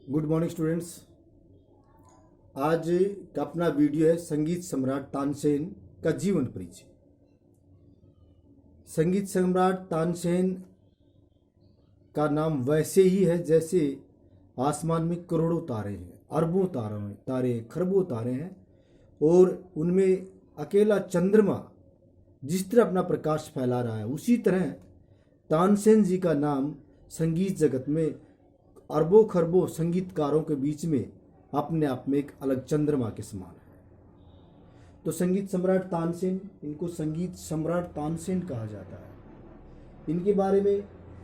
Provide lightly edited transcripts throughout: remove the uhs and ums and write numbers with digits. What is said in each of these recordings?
Good morning students. आज का अपना वीडियो है संगीत सम्राट तानसेन का जीवन परिचय। संगीत सम्राट तानसेन का नाम वैसे ही है जैसे आसमान में करोड़ों तारे हैं, अरबों तारे खरबों तारे हैं और उनमें अकेला चंद्रमा जिस तरह अपना प्रकाश फैला रहा है, उसी तरह तानसेन जी का नाम संगीत जगत में अरबों खरबों संगीतकारों के बीच में अपने आप में एक अलग चंद्रमा के समान है। तो संगीत सम्राट तानसेन, इनको संगीत सम्राट तानसेन कहा जाता है। इनके बारे में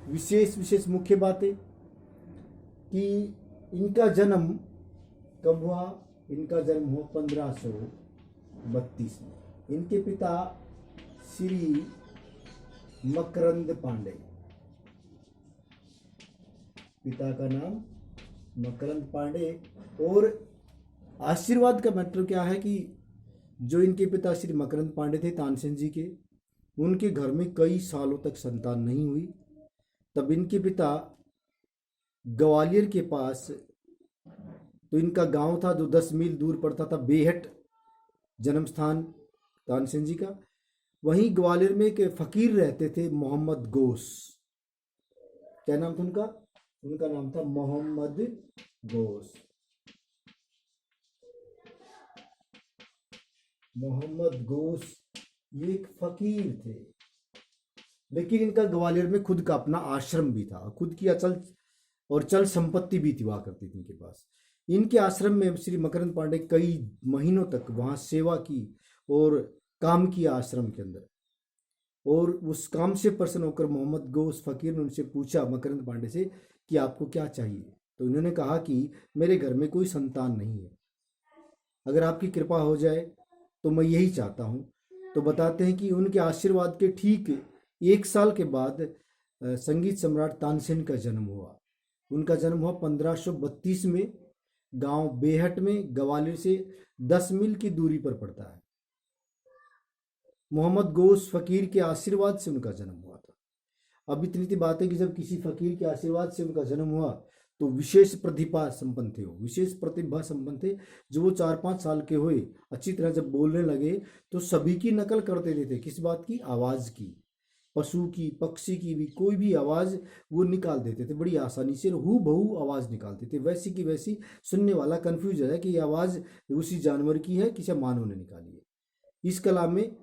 विशेष मुख्य बातें कि इनका जन्म कब हुआ। इनका जन्म हुआ 1532 में। इनके पिता श्री मकरंद पांडे, पिता का नाम मकरंद पांडे। और आशीर्वाद का मैटर क्या है कि जो इनके पिता श्री मकरंद पांडे थे तानसेन जी के, उनके घर में कई सालों तक संतान नहीं हुई। तब इनके पिता ग्वालियर के पास, तो इनका गांव था जो 10 मील दूर पड़ता था, बेहट जन्म स्थान तानसेन जी का। वहीं ग्वालियर में एक फकीर रहते थे मोहम्मद गोस। क्या नाम था उनका? उनका नाम था मोहम्मद गोस। मोहम्मद गोस ये एक फकीर थे, लेकिन इनका ग्वालियर में खुद का अपना आश्रम भी था, खुद की अचल और चल संपत्ति भी हुआ करती थी इनके पास। इनके आश्रम में श्री मकरंद पांडे कई महीनों तक वहाँ सेवा की और काम किया आश्रम के अंदर। और उस काम से प्रसन्न होकर मोहम्मद गोस फकीर ने उनसे पूछा मकरंद पांडे से कि आपको क्या चाहिए। तो इन्होंने कहा कि मेरे घर में कोई संतान नहीं है, अगर आपकी कृपा हो जाए तो मैं यही चाहता हूँ। तो बताते हैं कि उनके आशीर्वाद के ठीक 1 साल के बाद संगीत सम्राट तानसेन का जन्म हुआ। उनका जन्म हुआ 1532 में, गांव बेहट में, ग्वालियर से 10 मील की दूरी पर पड़ता है। मोहम्मद गोस फकीर के आशीर्वाद से उनका जन्म हुआ था। अब इतनी सी बात है कि जब किसी फकीर के आशीर्वाद से उनका जन्म हुआ तो विशेष प्रतिभा संपन्न थे, वो विशेष प्रतिभा संपन्न थे। जो वो 4-5 साल के हुए, अच्छी तरह जब बोलने लगे तो सभी की नकल कर देते थे। किस बात की? आवाज़ की, पशु की, पक्षी की भी कोई भी आवाज़ वो निकाल देते थे बड़ी आसानी से, हू बहू आवाज़ निकालते थे, वैसी की वैसी। सुनने वाला कंफ्यूज है कि ये आवाज़ उसी जानवर की है, किसी मानव ने निकाली है। इस कला में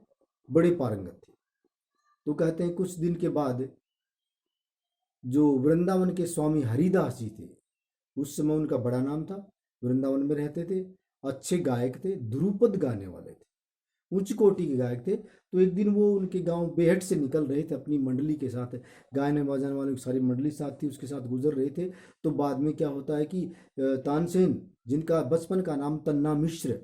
बड़े पारंगत थे। तो कहते हैं कुछ दिन के बाद जो वृंदावन के स्वामी हरिदास जी थे, उस समय उनका बड़ा नाम था, वृंदावन में रहते थे, अच्छे गायक थे, ध्रुपद गाने वाले थे, उच्च कोटि के गायक थे। तो एक दिन वो उनके गांव बेहट से निकल रहे थे अपनी मंडली के साथ, गाने बजाने वाली सारी मंडली साथ थी, उसके साथ गुजर रहे थे। तो बाद में क्या होता है कि तानसेन, जिनका बचपन का नाम तन्ना मिश्र,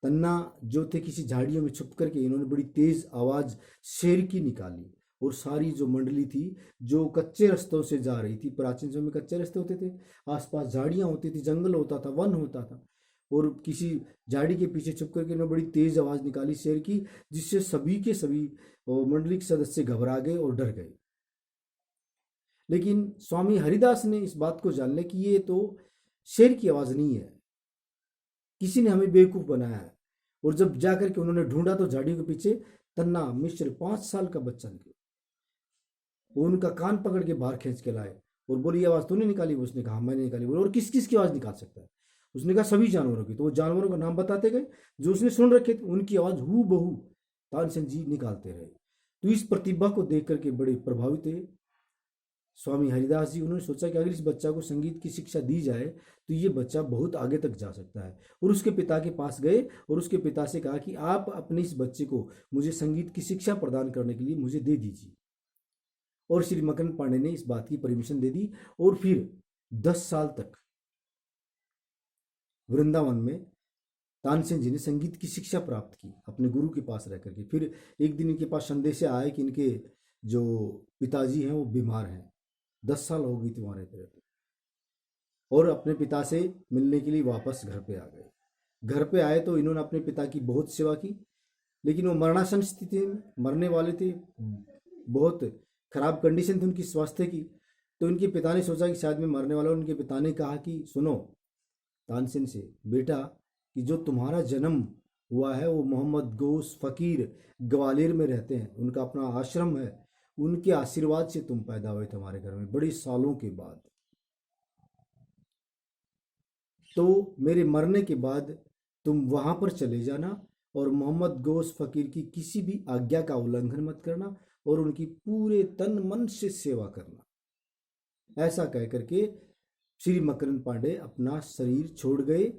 तन्ना जो थे, किसी झाड़ियों में छुप करके इन्होंने बड़ी तेज आवाज शेर की निकाली। और सारी जो मंडली थी जो कच्चे रास्तों से जा रही थी, प्राचीन समय में कच्चे रास्ते होते थे, आसपास झाड़ियां होती थी, जंगल होता था, वन होता था, और किसी झाड़ी के पीछे छुप करके इन्होंने बड़ी तेज आवाज निकाली शेर की, जिससे सभी के सभी मंडली के सदस्य घबरा गए और डर गए। लेकिन स्वामी हरिदास ने इस बात को जान लिया कि ये तो शेर की आवाज नहीं है, किसी ने हमें बेवकूफ बनाया है। और जब जाकर के उन्होंने ढूंढा तो झाड़ियों के पीछे तन्ना मिश्र 5 साल का बच्चा निकला। वो उनका कान पकड़ के बाहर खींच के लाए और बोली, आवाज तूने निकाली? उसने कहा मैंने निकाली। बोले और किस किस की आवाज निकाल सकता है? उसने कहा सभी जानवरों की। तो वो जानवरों का नाम बताते गए जो उसने सुन रखे थे, उनकी आवाज हू बहू तानसेन जी निकालते रहे। तो इस प्रतिभा को देख करके बड़े प्रभावित थे स्वामी हरिदास जी। उन्होंने सोचा कि अगर इस बच्चा को संगीत की शिक्षा दी जाए तो ये बच्चा बहुत आगे तक जा सकता है। और उसके पिता के पास गए और उसके पिता से कहा कि आप अपने इस बच्चे को मुझे संगीत की शिक्षा प्रदान करने के लिए मुझे दे दीजिए। और श्री मकरंद पांडे ने इस बात की परमिशन दे दी। और फिर 10 साल तक वृंदावन में तानसेन जी ने संगीत की शिक्षा प्राप्त की अपने गुरु के पास रह करके। फिर एक दिन इनके पास संदेश आया कि इनके जो पिताजी हैं वो बीमार हैं, 10 साल हो गई थी वहाँ रहते रहते, और अपने पिता से मिलने के लिए वापस घर पे आ गए। घर पे आए तो इन्होंने अपने पिता की बहुत सेवा की, लेकिन वो मरणासन स्थिति में, मरने वाले थे, बहुत खराब कंडीशन थी उनकी स्वास्थ्य की। तो इनके पिता ने सोचा कि शायद मैं मरने वाला हूँ। उनके पिता ने कहा कि सुनो तानसेन से, बेटा कि जो तुम्हारा जन्म हुआ है वो मोहम्मद गौस फ़कीर ग्वालियर में रहते हैं, उनका अपना आश्रम है, उनके आशीर्वाद से तुम पैदा हुए थे हमारे घर में बड़ी सालों के बाद। तो मेरे मरने के बाद तुम वहाँ पर चले जाना और मोहम्मद गौस फ़कीर की किसी भी आज्ञा का उल्लंघन मत करना और उनकी पूरे तन मन से सेवा करना। ऐसा कह करके श्री मकरंद पांडे अपना शरीर छोड़ गए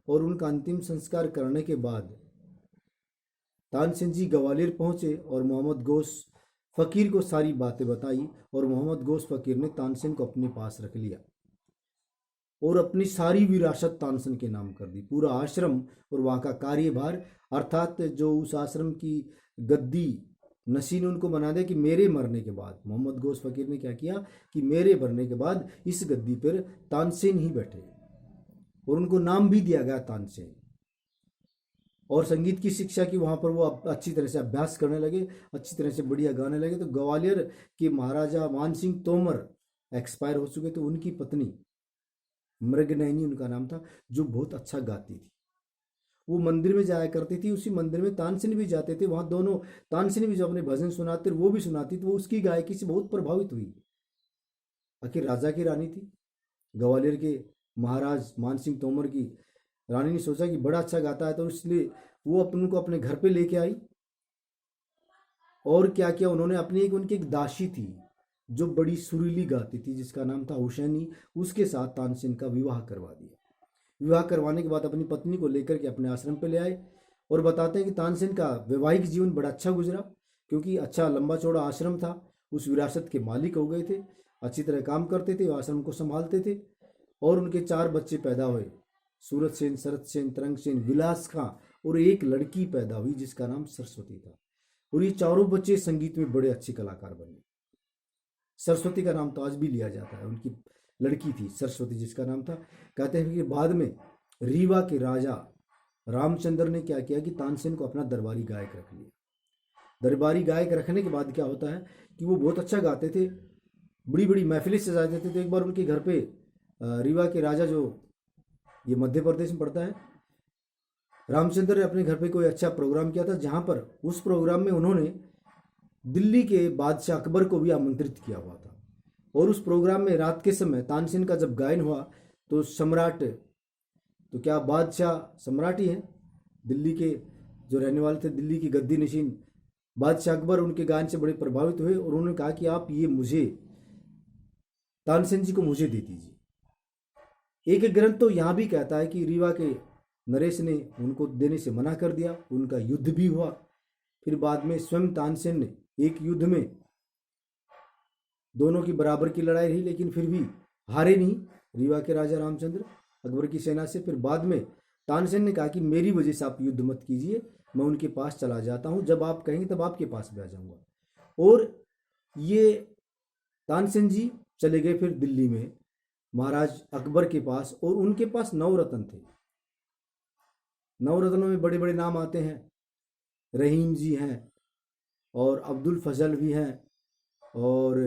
और उनका अंतिम संस्कार करने के बाद तानसेन जी ग्वालियर पहुंचे और मोहम्मद गौस फ़कीर को सारी बातें बताई और मोहम्मद गौस फ़कीर ने तानसेन को अपने पास रख लिया और अपनी सारी विरासत तानसेन के नाम कर दी। पूरा आश्रम और वहाँ का कार्यभार, अर्थात जो उस आश्रम की गद्दी नसीन उनको बना दिया कि मेरे मरने के बाद मोहम्मद गौस फ़कीर ने क्या किया कि मेरे मरने के बाद इस गद्दी पर तानसेन ही बैठे और उनको नाम भी दिया गया तानसेन। और संगीत की शिक्षा की वहाँ पर वो अच्छी तरह से अभ्यास करने लगे, अच्छी तरह से बढ़िया गाने लगे। तो ग्वालियर के महाराजा मान सिंह तोमर एक्सपायर हो चुके थे, उनकी पत्नी मृगनयनी उनका नाम था, जो बहुत अच्छा गाती थी। वो मंदिर में जाया करती थी, उसी मंदिर में तानसेन भी जाते थे। वहाँ दोनों तानसेन भी जो अपने भजन सुनाते वो भी सुनाती, तो वो उसकी गायकी से बहुत प्रभावित हुई। आखिर राजा की रानी थी, ग्वालियर के महाराज मान सिंह तोमर की रानी ने सोचा कि बड़ा अच्छा गाता है, तो इसलिए वो अपन को अपने घर पे लेके आई। और क्या किया उन्होंने, अपनी उनकी एक दासी थी जो बड़ी सुरीली गाती थी जिसका नाम था हुसैनी, उसके साथ तानसेन का विवाह करवा दिया। विवाह करवाने के बाद अपनी पत्नी को लेकर के अपने आश्रम पे ले आए और बताते हैं कि तानसेन का वैवाहिक जीवन बड़ा अच्छा गुजरा, क्योंकि अच्छा लंबा चौड़ा आश्रम था, उस विरासत के मालिक हो गए थे, अच्छी तरह काम करते थे, आश्रम को संभालते थे। और उनके 4 बच्चे पैदा हुए, सूरत सेन, शरत सेन, तरंग सेन, विलास खां, और एक लड़की पैदा हुई जिसका नाम सरस्वती था। और ये चारों बच्चे संगीत में बड़े अच्छे कलाकार बने। सरस्वती का नाम तो आज भी लिया जाता है, उनकी लड़की थी सरस्वती जिसका नाम था। कहते हैं कि बाद में रीवा के राजा रामचंद्र ने क्या किया कि तानसेन को अपना दरबारी गायक रख लिया। दरबारी गायक रखने के बाद क्या होता है कि वो बहुत अच्छा गाते थे, बड़ी बड़ी महफिलें सजा देते थे। तो एक बार उनके घर पे रीवा के राजा, जो ये मध्य प्रदेश में पड़ता है, रामचंद्र ने अपने घर पे कोई अच्छा प्रोग्राम किया था, जहाँ पर उस प्रोग्राम में उन्होंने दिल्ली के बादशाह अकबर को भी आमंत्रित किया हुआ था। और उस प्रोग्राम में रात के समय तानसेन का जब गायन हुआ तो सम्राट, तो क्या बादशाह सम्राट ही हैं, दिल्ली के जो रहने वाले थे, दिल्ली की गद्दी नशीन बादशाह अकबर, उनके गायन से बड़े प्रभावित हुए और उन्होंने कहा कि आप ये मुझे, तानसेन जी को मुझे दे दीजिए। एक ग्रंथ तो यहाँ भी कहता है कि रीवा के नरेश ने उनको देने से मना कर दिया, उनका युद्ध भी हुआ। फिर बाद में स्वयं तानसेन ने एक युद्ध में, दोनों की बराबर की लड़ाई रही, लेकिन फिर भी हारे नहीं रीवा के राजा रामचंद्र अकबर की सेना से। फिर बाद में तानसेन ने कहा कि मेरी वजह से आप युद्ध मत कीजिए, मैं उनके पास चला जाता हूँ, जब आप कहेंगे तब आपके पास भी आ जाऊँगा। और ये तानसेन जी चले गए फिर दिल्ली में महाराज अकबर के पास, और उनके पास 9 रत्न थे। 9 रत्नों में बड़े बड़े नाम आते हैं, रहीम जी हैं और अब्दुल फजल भी हैं और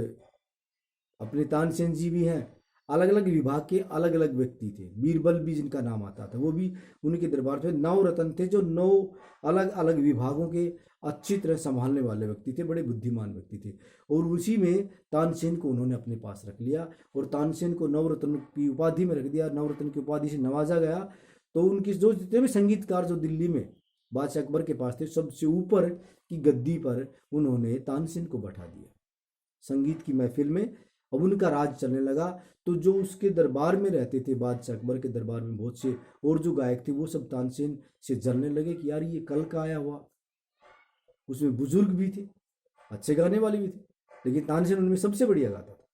अपने तानसेन जी भी हैं। अलग अलग विभाग के अलग अलग व्यक्ति थे, बीरबल भी जिनका नाम आता था, वो भी उनके दरबार में 9 रत्न थे, जो 9 अलग अलग विभागों के अच्छी तरह संभालने वाले व्यक्ति थे, बड़े बुद्धिमान व्यक्ति थे। और उसी में तानसेन को उन्होंने अपने पास रख लिया और तानसेन को 9 रत्न की उपाधि में रख दिया, 9 रत्न की उपाधि से नवाजा गया। तो उनकी जो जितने भी संगीतकार जो दिल्ली में बादशाह अकबर के पास थे, सबसे ऊपर की गद्दी पर उन्होंने तानसेन को बैठा दिया। संगीत की महफिल में अब उनका राज चलने लगा। तो जो उसके दरबार में रहते थे, बादशाह अकबर के दरबार में बहुत से और जो गायक थे, वो सब तानसेन से जलने लगे कि यार ये कल का आया हुआ। उसमें बुजुर्ग भी थे, अच्छे गाने वाले भी थे, लेकिन तानसेन उनमें सबसे बढ़िया गाता था।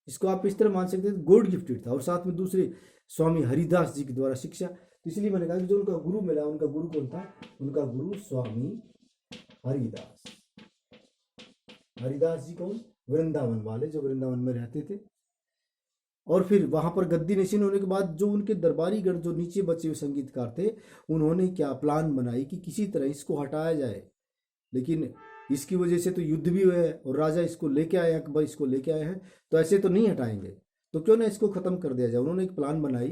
इसको आप इस तरह मान सकते थे, गॉड गिफ्टेड था। और साथ में दूसरे स्वामी हरिदास जी के द्वारा शिक्षा। तो इसलिए मैंने कहा कि जो उनका गुरु मिला, उनका गुरु कौन था? उनका गुरु स्वामी हरिदास। हरिदास जी कौन? वृंदावन वाले, जो वृंदावन में रहते थे। और फिर वहां पर गद्दी नशीन होने के बाद जो उनके दरबारी गण, जो नीचे बचे हुए संगीतकार थे, उन्होंने क्या प्लान बनाई कि किसी तरह इसको हटाया जाए। लेकिन इसकी वजह से तो युद्ध भी हुआ है और राजा इसको लेके आए, अकबर इसको लेके आए हैं, तो ऐसे तो नहीं हटाएंगे, तो क्यों ना इसको खत्म कर दिया जाए। उन्होंने एक प्लान बनाई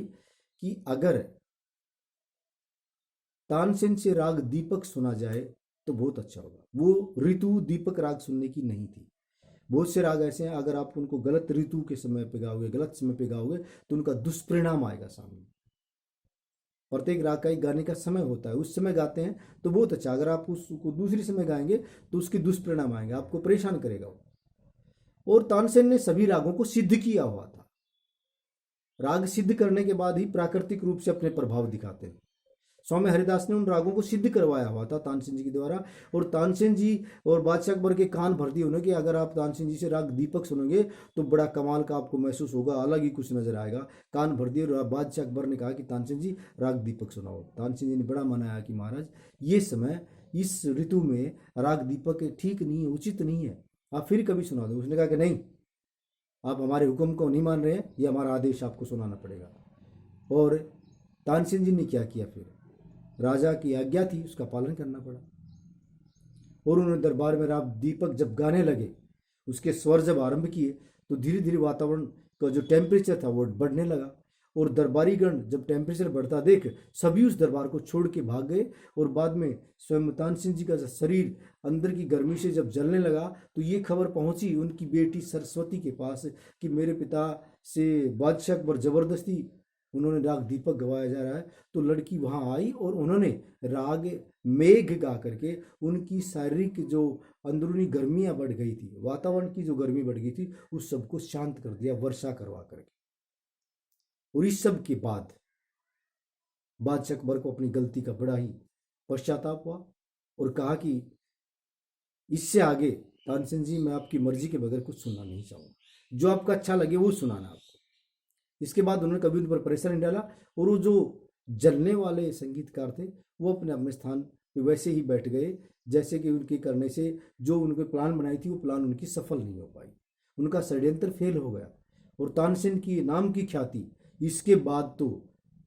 कि अगर तानसेन से राग दीपक सुना जाए तो बहुत अच्छा होगा। वो ऋतु दीपक राग सुनने की नहीं थी। बहुत से राग ऐसे हैं, अगर आप उनको गलत ऋतु के समय पे गाओगे, गलत समय पे गाओगे, तो उनका दुष्परिणाम आएगा सामने। प्रत्येक राग का एक गाने का समय होता है, उस समय गाते हैं तो बहुत अच्छा। अगर आप उसको दूसरी समय गाएंगे तो उसके दुष्परिणाम आएंगे, आपको परेशान करेगा वो। और तानसेन ने सभी रागों को सिद्ध किया हुआ था। राग सिद्ध करने के बाद ही प्राकृतिक रूप से अपने प्रभाव दिखाते हैं। स्वामी हरिदास ने उन रागों को सिद्ध करवाया हुआ था तानसेन जी के द्वारा, और तानसेन जी और बादशाह अकबर के कान भर दिए उन्होंने कि अगर आप तानसेन जी से राग दीपक सुनेंगे तो बड़ा कमाल का आपको महसूस होगा, अलग ही कुछ नजर आएगा। कान भर दिए और बादशाह अकबर ने कहा कि तानसेन जी राग दीपक सुनाओ। तानसेन जी ने बड़ा मनाया कि महाराज ये समय, इस ऋतु में राग दीपक ठीक नहीं है, उचित नहीं है, आप फिर कभी सुना दो। उसने कहा कि नहीं, आप हमारे हुक्म को नहीं मान रहे हैं, ये हमारा आदेश आपको सुनाना पड़ेगा। और तानसेन जी ने क्या किया, फिर राजा की आज्ञा थी, उसका पालन करना पड़ा। और उन्होंने दरबार में राग दीपक जब गाने लगे, उसके स्वर जब आरंभ किए, तो धीरे धीरे वातावरण का जो टेम्परेचर था वो बढ़ने लगा। और दरबारीगण जब टेम्परेचर बढ़ता देख सभी उस दरबार को छोड़ के भाग गए। और बाद में स्वयं तानसेन जी का शरीर अंदर की गर्मी से जब जलने लगा, तो ये खबर पहुंची उनकी बेटी सरस्वती के पास कि मेरे पिता से बादशाह अकबर जबरदस्ती उन्होंने राग दीपक गवाया जा रहा है। तो लड़की वहां आई और उन्होंने राग मेघ गा करके उनकी शारीरिक जो अंदरूनी गर्मियां बढ़ गई थी, वातावरण की जो गर्मी बढ़ गई थी, उस सबको शांत कर दिया वर्षा करवा करके। और इस सब के बाद बादशाह अकबर को अपनी गलती का बड़ा ही पश्चाताप हुआ और कहा कि इससे आगे तानसेन जी मैं आपकी मर्जी के बगैर कुछ सुनना नहीं चाहूँगा, जो आपका अच्छा लगे वो सुनाना आपको। इसके बाद उन्होंने कभी उन पर प्रेशर नहीं डाला, और वो जो जलने वाले संगीतकार थे वो अपने अपने स्थान पे वैसे ही बैठ गए जैसे कि उनके करने से जो उनके प्लान बनाई थी वो प्लान उनकी सफल नहीं हो पाई, उनका षड्यंत्र फेल हो गया। और तानसेन की नाम की ख्याति इसके बाद तो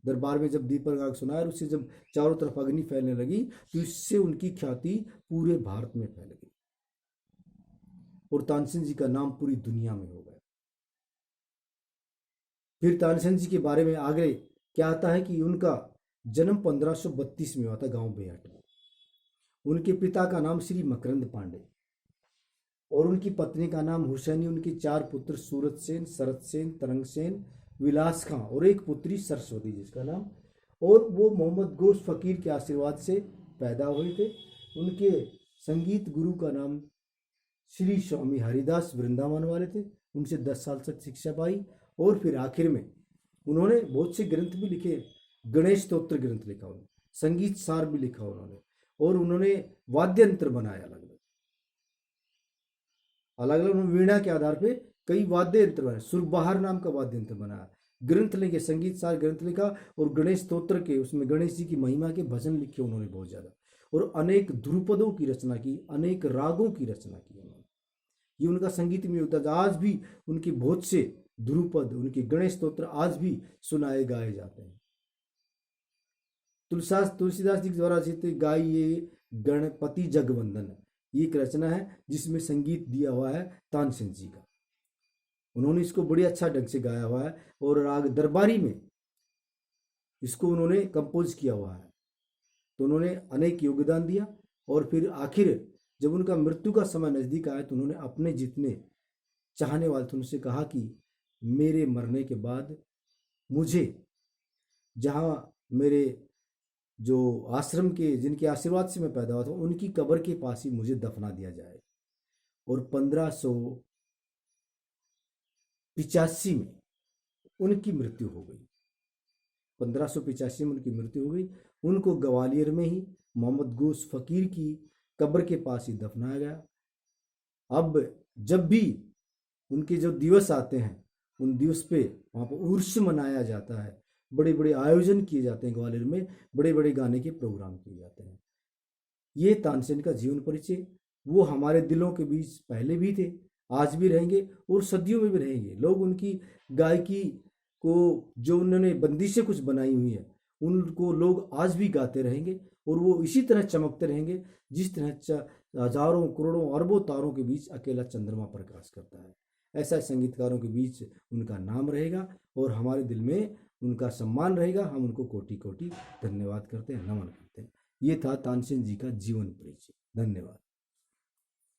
दरबार में जब दीपक राग सुनाया और उससे जब चारों तरफ अग्नि फैलने लगी, तो इससे उनकी ख्याति पूरे भारत में फैल गई और तानसेन जी का नाम पूरी दुनिया में हो गया। फिर तानसेन जी के बारे में आगे क्या आता है कि उनका जन्म 1532 में हुआ था गांव बेहट में। उनके पिता का नाम श्री मकरंद पांडे और उनकी पत्नी का नाम हुसैनी। उनके 4 पुत्र सूरत सेन, शरत सेन, तरंग सेन, विलास खां और एक पुत्री सरस्वती जिसका नाम, और वो मोहम्मद गोश फकीर के आशीर्वाद से पैदा हुए थे। उनके संगीत गुरु का नाम श्री स्वामी हरिदास वृंदावन वाले थे। उनसे 10 साल तक शिक्षा पाई और फिर आखिर में उन्होंने बहुत से ग्रंथ भी लिखे। गणेश स्तोत्र ग्रंथ लिखा उन्होंने, संगीत सार भी लिखा उन्होंने, और उन्होंने वाद्य यंत्र बनाया अलग अलग उन्होंने वीणा के आधार पे कई वाद्य यंत्र बनाए। सुरबहार नाम का वाद्य यंत्र बनाया, ग्रंथ लिखे, संगीत सार ग्रंथ लिखा, और गणेश स्तोत्र के उसमें गणेश जी की महिमा के भजन लिखे उन्होंने बहुत ज्यादा, और अनेक ध्रुपदों की रचना की, अनेक रागों की रचना की उन्होंने। ये उनका संगीत में होता है। आज भी उनके बहुत से ध्रुपद, उनके गणेश स्तोत्र आज भी सुनाए गाए जाते हैं। तुलसीदास जी द्वारा गाई ये गणपति जगवंदन, ये एक रचना है जिसमें संगीत दिया हुआ है तानसेन जी का। उन्होंने इसको बड़ी अच्छा ढंग से गाया हुआ है और राग दरबारी में इसको उन्होंने कंपोज किया हुआ है। तो उन्होंने अनेक योगदान दिया, और फिर आखिर जब उनका मृत्यु का समय नजदीक आया तो उन्होंने अपने जितने चाहने वाले थे उनसे कहा कि मेरे मरने के बाद मुझे जहाँ मेरे जो आश्रम के जिनके आशीर्वाद से मैं पैदा हुआ था उनकी कब्र के पास ही मुझे दफना दिया जाए। और 1585 में उनकी मृत्यु हो गई। 1585 में उनकी मृत्यु हो गई। उनको ग्वालियर में ही मोहम्मद गोश फकीर की कब्र के पास ही दफनाया गया। अब जब भी उनके जो दिवस आते हैं उन दिवस पे वहाँ पर उर्स मनाया जाता है, बड़े बड़े आयोजन किए जाते हैं ग्वालियर में, बड़े बड़े गाने के प्रोग्राम किए जाते हैं। ये तानसेन का जीवन परिचय, वो हमारे दिलों के बीच पहले भी थे, आज भी रहेंगे और सदियों में भी रहेंगे। लोग उनकी गायकी को जो उन्होंने बंदिशें कुछ बनाई हुई है उनको लोग आज भी गाते रहेंगे, और वो इसी तरह चमकते रहेंगे जिस तरह हजारों करोड़ों अरबों तारों के बीच अकेला चंद्रमा प्रकाश करता है। ऐसा संगीतकारों के बीच उनका नाम रहेगा और हमारे दिल में उनका सम्मान रहेगा। हम उनको कोटि कोटि धन्यवाद करते हैं, नमन करते हैं। ये था तानसेन जी का जीवन परिचय। धन्यवाद।